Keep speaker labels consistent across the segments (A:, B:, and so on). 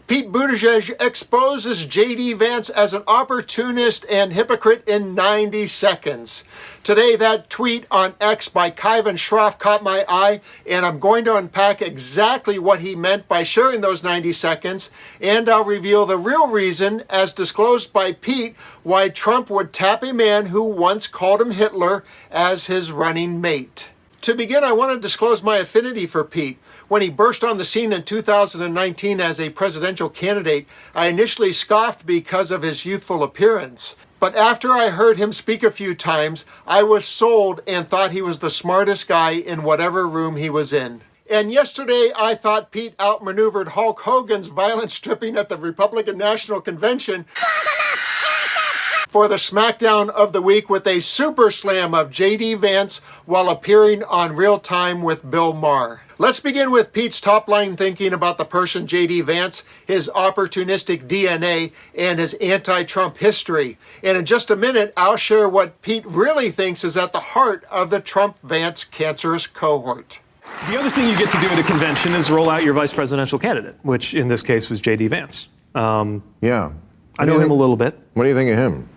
A: Pete Buttigieg exposes JD Vance as an opportunist and hypocrite in 90 seconds. Today, that tweet on X by Kyvan Schroff caught my eye, and I'm going to unpack exactly what he meant by sharing those 90 seconds, and I'll reveal the real reason, as disclosed by Pete, why Trump would tap a man who once called him Hitler as his running mate. To begin, I want to disclose my affinity for Pete. When he burst on the scene in 2019 as a presidential candidate, I initially scoffed because of his youthful appearance. But after I heard him speak a few times, I was sold and thought he was the smartest guy in whatever room he was in. And yesterday, I thought Pete outmaneuvered Hulk Hogan's violent stripping at the Republican National Convention for the SmackDown of the week with a super slam of JD Vance while appearing on Real Time with Bill Maher. Let's begin with Pete's top-line thinking about the person JD Vance, his opportunistic DNA, and his anti-Trump history. And in just a minute, I'll share what Pete really thinks is at the heart of the Trump-Vance cancerous cohort.
B: The other thing you get to do at a convention is roll out your vice presidential candidate, which in this case was JD Vance.
C: Yeah.
B: I know him a little bit.
C: What do you think of him?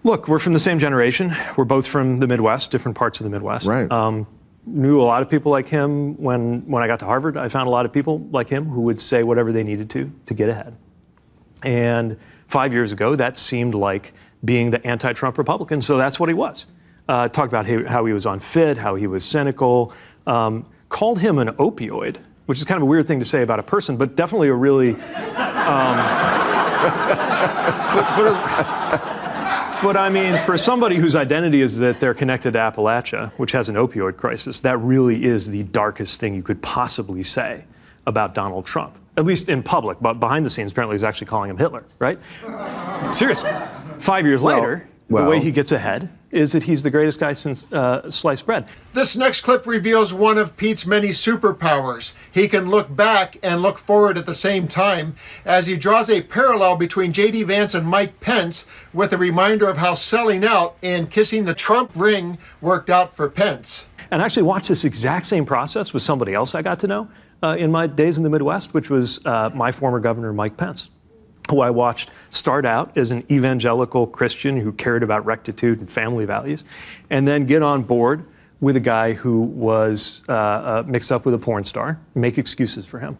B: Look, we're from the same generation. We're both from the Midwest, different parts of the Midwest.
C: Right.
B: Knew a lot of people like him when I got to Harvard. I found a lot of people like him who would say whatever they needed to get ahead. And 5 years ago, that seemed like being the anti-Trump Republican, so that's what he was. Talked about how he was unfit, how he was cynical, called him an opioid, which is kind of a weird thing to say about a person, but definitely a really... But I mean, for somebody whose identity is that they're connected to Appalachia, which has an opioid crisis, that really is the darkest thing you could possibly say about Donald Trump, at least in public. But behind the scenes, apparently, he's actually calling him Hitler, right? Seriously. 5 years later, the way he gets ahead is that he's the greatest guy since sliced bread.
A: This next clip reveals one of Pete's many superpowers. He can look back and look forward at the same time as he draws a parallel between JD Vance and Mike Pence with a reminder of how selling out and kissing the Trump ring worked out for Pence.
B: And I actually watched this exact same process with somebody else I got to know in my days in the Midwest, which was my former governor, Mike Pence, who I watched start out as an evangelical Christian who cared about rectitude and family values, and then get on board with a guy who was mixed up with a porn star, make excuses for him,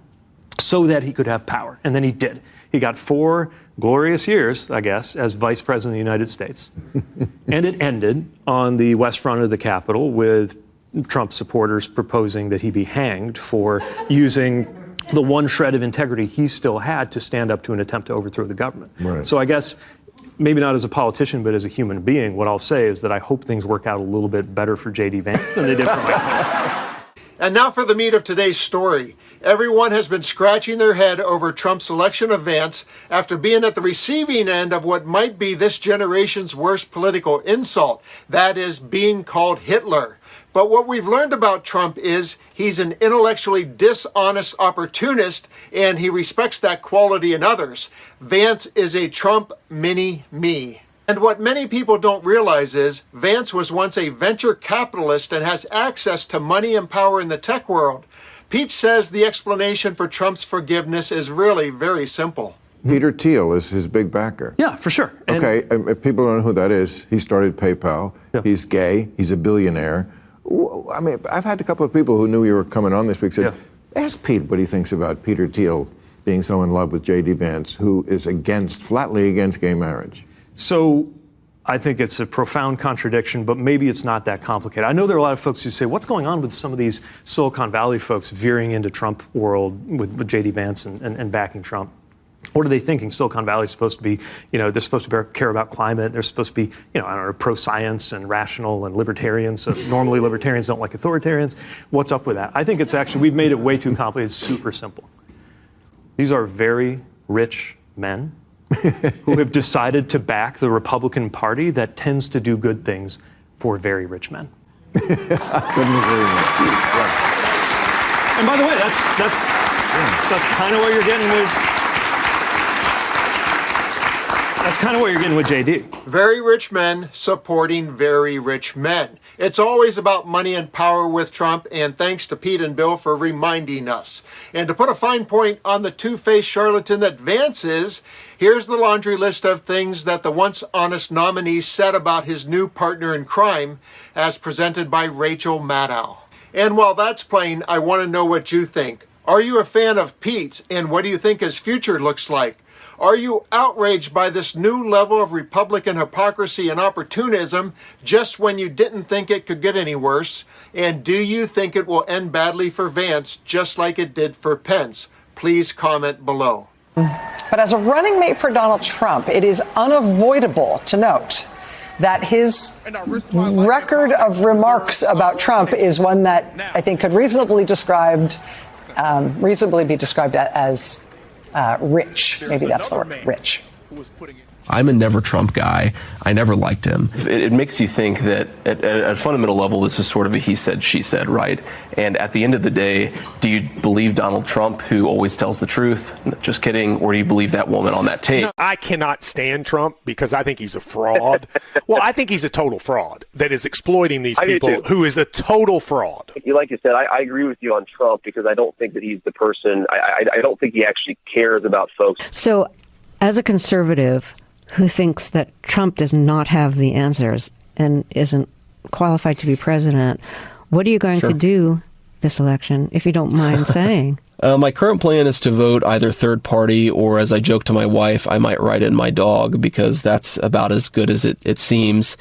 B: so that he could have power. And then he did. He got 4 glorious years, I guess, as vice president of the United States. And it ended on the west front of the Capitol with Trump supporters proposing that he be hanged for using the one shred of integrity he still had to stand up to an attempt to overthrow the government.
C: Right.
B: So I guess, maybe not as a politician, but as a human being, what I'll say is that I hope things work out a little bit better for JD Vance than they did for Mike Pence.
A: And now for the meat of today's story. Everyone has been scratching their head over Trump's selection of Vance after being at the receiving end of what might be this generation's worst political insult. That is, being called Hitler. But what we've learned about Trump is he's an intellectually dishonest opportunist, and he respects that quality in others. Vance is a Trump mini-me. And what many people don't realize is Vance was once a venture capitalist and has access to money and power in the tech world. Pete says the explanation for Trump's forgiveness is really very simple.
C: Peter Thiel is his big backer.
B: Yeah, for sure.
C: Okay, if people don't know who that is, he started PayPal. Yeah. He's gay. He's a billionaire. I mean, I've had a couple of people who knew you were coming on this week said, ask Pete what he thinks about Peter Thiel being so in love with JD Vance, who is flatly against gay marriage.
B: So I think it's a profound contradiction, but maybe it's not that complicated. I know there are a lot of folks who say, what's going on with some of these Silicon Valley folks veering into Trump world with JD Vance and backing Trump? What are they thinking? Silicon Valley is supposed to be, they're supposed to care about climate. They're supposed to be, pro-science and rational and libertarians. So normally libertarians don't like authoritarians. What's up with that? I think it's actually, we've made it way too complicated. It's super simple. These are very rich men who have decided to back the Republican Party that tends to do good things for very rich men.
C: Couldn't agree more.
B: And by the way, that's kind of what you're getting with. That's kind of what you're getting with JD.
A: Very rich men supporting very rich men. It's always about money and power with Trump, and thanks to Pete and Bill for reminding us. And to put a fine point on the two-faced charlatan that Vance is, here's the laundry list of things that the once honest nominee said about his new partner in crime, as presented by Rachel Maddow. And while that's playing, I want to know what you think. Are you a fan of Pete's, and what do you think his future looks like? Are you outraged by this new level of Republican hypocrisy and opportunism just when you didn't think it could get any worse? And do you think it will end badly for Vance just like it did for Pence? Please comment below.
D: But as a running mate for Donald Trump, it is unavoidable to note that his record of remarks about Trump is one that I think could reasonably be described as rich. Maybe that's the word, rich.
E: I'm a never Trump guy. I never liked him. It makes you think that at a fundamental level, this is sort of a he said, she said, right? And at the end of the day, do you believe Donald Trump, who always tells the truth? Just kidding. Or do you believe that woman on that tape?
F: I cannot stand Trump because I think he's a fraud. Well, I think he's a total fraud that is exploiting these people, who is a total fraud.
G: Like you said, I agree with you on Trump because I don't think that he's the person. I don't think he actually cares about folks.
H: So as a conservative who thinks that Trump does not have the answers and isn't qualified to be president, what are you going to do this election, if you don't mind saying?
E: My current plan is to vote either third party, or as I joke to my wife, I might write in my dog, because that's about as good as it seems.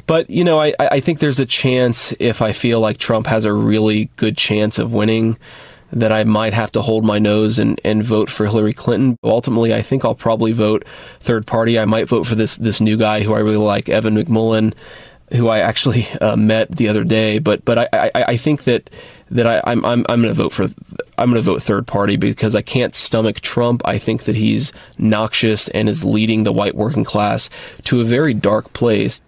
E: But, you know, I think there's a chance, if I feel like Trump has a really good chance of winning, that I might have to hold my nose and vote for Hillary Clinton. Ultimately, I think I'll probably vote third party. I might vote for this new guy who I really like, Evan McMullin, who I actually met the other day. But I think that I'm going to vote third party because I can't stomach Trump. I think that he's noxious and is leading the white working class to a very dark place.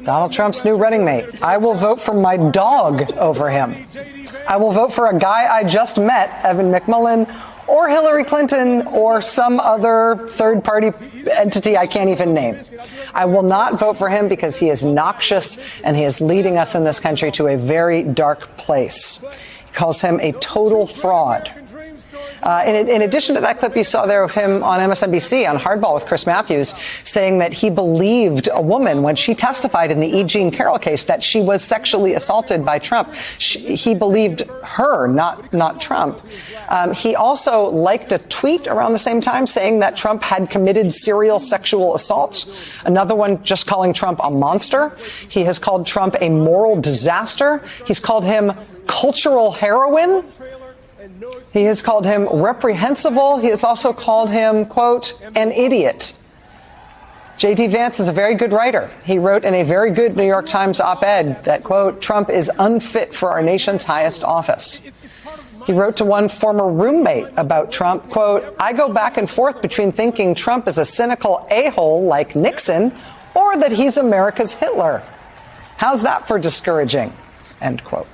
D: Donald Trump's new running mate. I will vote for my dog over him. I will vote for a guy I just met, Evan McMullin, or Hillary Clinton, or some other third-party entity I can't even name. I will not vote for him because he is noxious and he is leading us in this country to a very dark place. He calls him a total fraud. In addition to that clip you saw there of him on MSNBC on Hardball with Chris Matthews saying that he believed a woman when she testified in the E. Jean Carroll case that she was sexually assaulted by Trump. He believed her, not Trump. He also liked a tweet around the same time saying that Trump had committed serial sexual assaults. Another one just calling Trump a monster. He has called Trump a moral disaster. He's called him cultural heroin. He has called him reprehensible. He has also called him, quote, an idiot. JD Vance is a very good writer. He wrote in a very good New York Times op-ed that, quote, Trump is unfit for our nation's highest office. He wrote to one former roommate about Trump, quote, I go back and forth between thinking Trump is a cynical a-hole like Nixon or that he's America's Hitler. How's that for discouraging? End quote.